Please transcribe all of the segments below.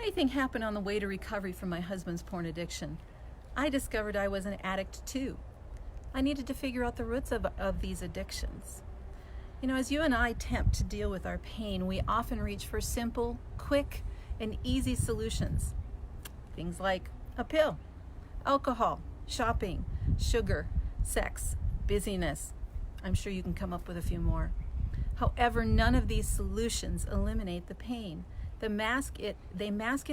funny thing happened on the way to recovery from my husband's porn addiction. I discovered I was an addict too. I needed to figure out the roots of these addictions. You know, as you and I attempt to deal with our pain, we often reach for simple, quick, and easy solutions. Things like a pill, alcohol, shopping, sugar, sex, busyness. I'm sure you can come up with a few more. However, none of these solutions eliminate the pain. They mask it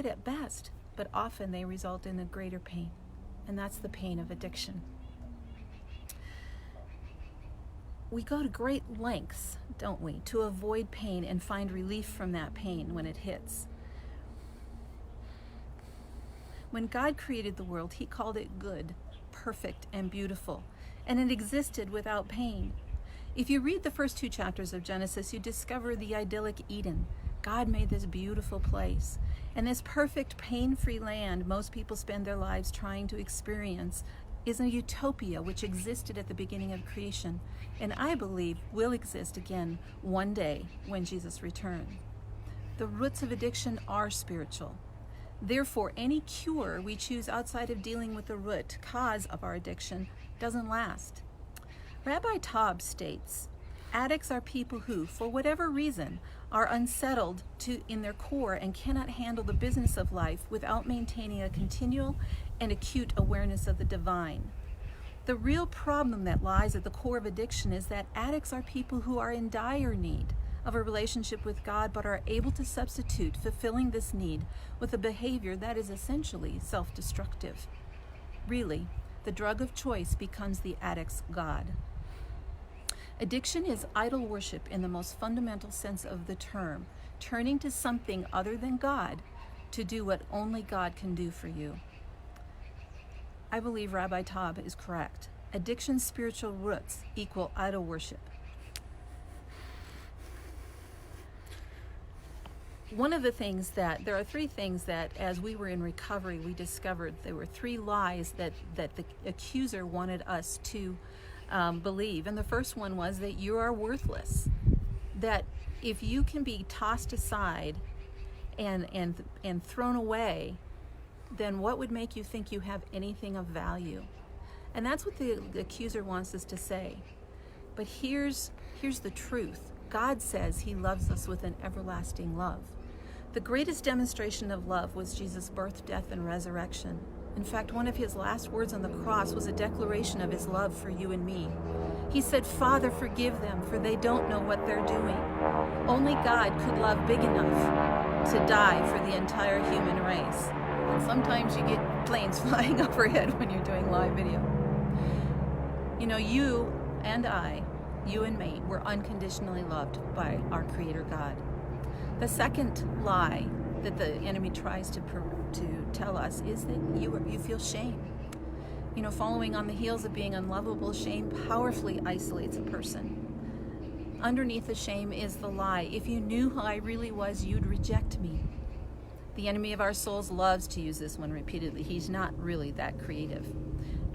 at best, but often they result in a greater pain, and that's the pain of addiction. We go to great lengths, don't we, to avoid pain and find relief from that pain when it hits. When God created the world, He called it good, perfect, and beautiful, and it existed without pain. If you read the first 2 chapters of Genesis, you discover the idyllic Eden. God made this beautiful place, and this perfect, pain-free land most people spend their lives trying to experience is a utopia which existed at the beginning of creation, and I believe will exist again one day when Jesus returns. The roots of addiction are spiritual. Therefore, any cure we choose outside of dealing with the root cause of our addiction doesn't last. Rabbi Taub states, addicts are people who, for whatever reason, are unsettled in their core and cannot handle the business of life without maintaining a continual and acute awareness of the divine. The real problem that lies at the core of addiction is that addicts are people who are in dire need of a relationship with God, but are able to substitute fulfilling this need with a behavior that is essentially self-destructive. Really, the drug of choice becomes the addict's God. Addiction is idol worship in the most fundamental sense of the term, turning to something other than God to do what only God can do for you. I believe Rabbi Taub is correct. Addiction's spiritual roots equal idol worship. There are 3 things that as we were in recovery we discovered. There were 3 lies that the accuser wanted us to believe. And the first one was that you are worthless. That if you can be tossed aside and thrown away, then what would make you think you have anything of value? And that's what the accuser wants us to say. But here's the truth. God says He loves us with an everlasting love. The greatest demonstration of love was Jesus' birth, death, and resurrection. In fact, one of His last words on the cross was a declaration of His love for you and me. He said, "Father, forgive them, for they don't know what they're doing." Only God could love big enough to die for the entire human race. And sometimes you get planes flying overhead when you're doing live video. You know, you and I, you and me, were unconditionally loved by our Creator God. The second lie that the enemy tries to tell us is that you feel shame. You know, following on the heels of being unlovable, shame powerfully isolates a person. Underneath the shame is the lie. If you knew who I really was, you'd reject me. The enemy of our souls loves to use this one repeatedly. He's not really that creative.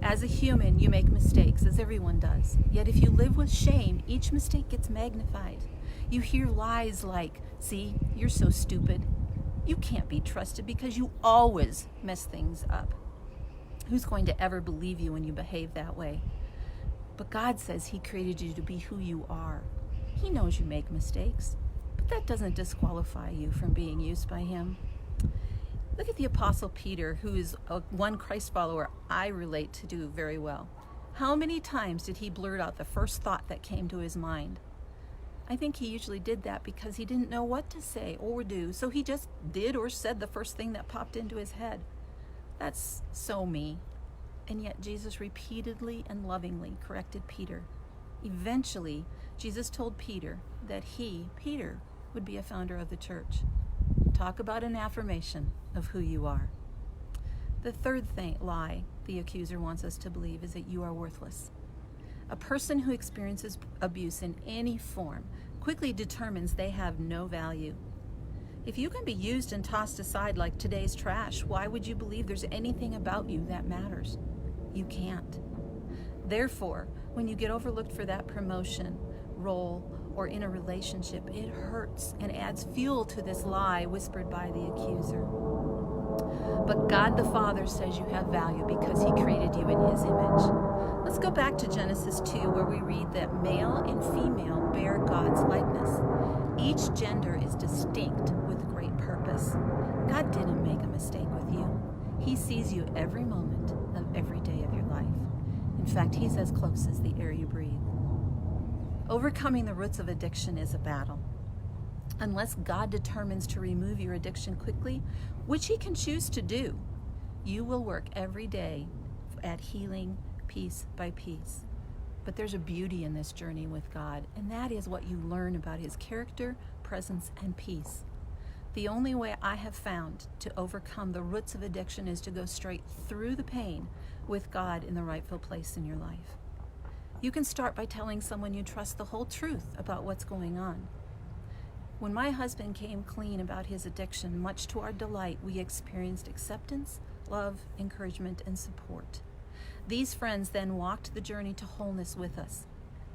As a human, you make mistakes, as everyone does. Yet if you live with shame, each mistake gets magnified. You hear lies like, "See, you're so stupid. You can't be trusted because you always mess things up. Who's going to ever believe you when you behave that way?" But God says He created you to be who you are. He knows you make mistakes, but that doesn't disqualify you from being used by Him. Look at the Apostle Peter, who is one Christ follower I relate to do very well. How many times did he blurt out the first thought that came to his mind? I think he usually did that because he didn't know what to say or do, so he just did or said the first thing that popped into his head. That's so me. And yet Jesus repeatedly and lovingly corrected Peter. Eventually, Jesus told Peter that he, Peter, would be a founder of the church. Talk about an affirmation of who you are. The third lie the accuser wants us to believe is that you are worthless. A person who experiences abuse in any form quickly determines they have no value. If you can be used and tossed aside like today's trash, why would you believe there's anything about you that matters? You can't. Therefore, when you get overlooked for that promotion, role, or in a relationship, it hurts and adds fuel to this lie whispered by the accuser. But God the Father says you have value because he created you in his image. Let's go back to Genesis 2, where we read that male and female bear God's likeness. Each gender is distinct with great purpose. God didn't make a mistake with you. He sees you every moment of every day of your life. In fact, he's as close as the air you breathe. Overcoming the roots of addiction is a battle. Unless God determines to remove your addiction quickly, which he can choose to do, you will work every day at healing piece by piece. But there's a beauty in this journey with God, and that is what you learn about his character, presence, and peace. The only way I have found to overcome the roots of addiction is to go straight through the pain with God in the rightful place in your life. You can start by telling someone you trust the whole truth about what's going on. When my husband came clean about his addiction, much to our delight, we experienced acceptance, love, encouragement, and support. These friends then walked the journey to wholeness with us.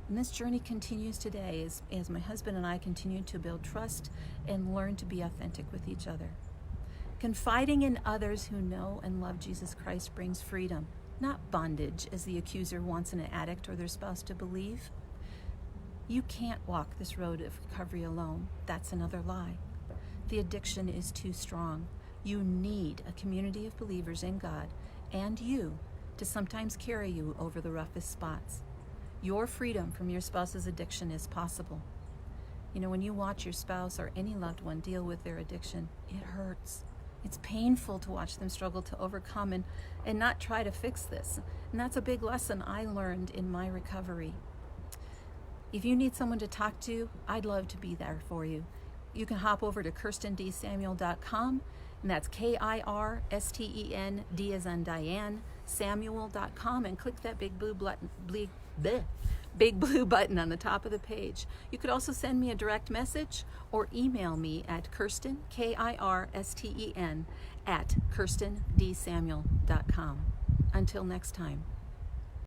And this journey continues today as my husband and I continue to build trust and learn to be authentic with each other. Confiding in others who know and love Jesus Christ brings freedom, not bondage, as the accuser wants an addict or their spouse to believe. You can't walk this road of recovery alone. That's another lie. The addiction is too strong. You need a community of believers in God and you to sometimes carry you over the roughest spots. Your freedom from your spouse's addiction is possible. You know, when you watch your spouse or any loved one deal with their addiction, it hurts. It's painful to watch them struggle to overcome and not try to fix this. And that's a big lesson I learned in my recovery. If you need someone to talk to, I'd love to be there for you. You can hop over to KirstenDSamuel.com, and that's KIRSTEN, D as in Diane, Samuel.com, and click that big blue button on the top of the page. You could also send me a direct message or email me at Kirsten, KIRSTEN, at KirstenDSamuel.com. Until next time.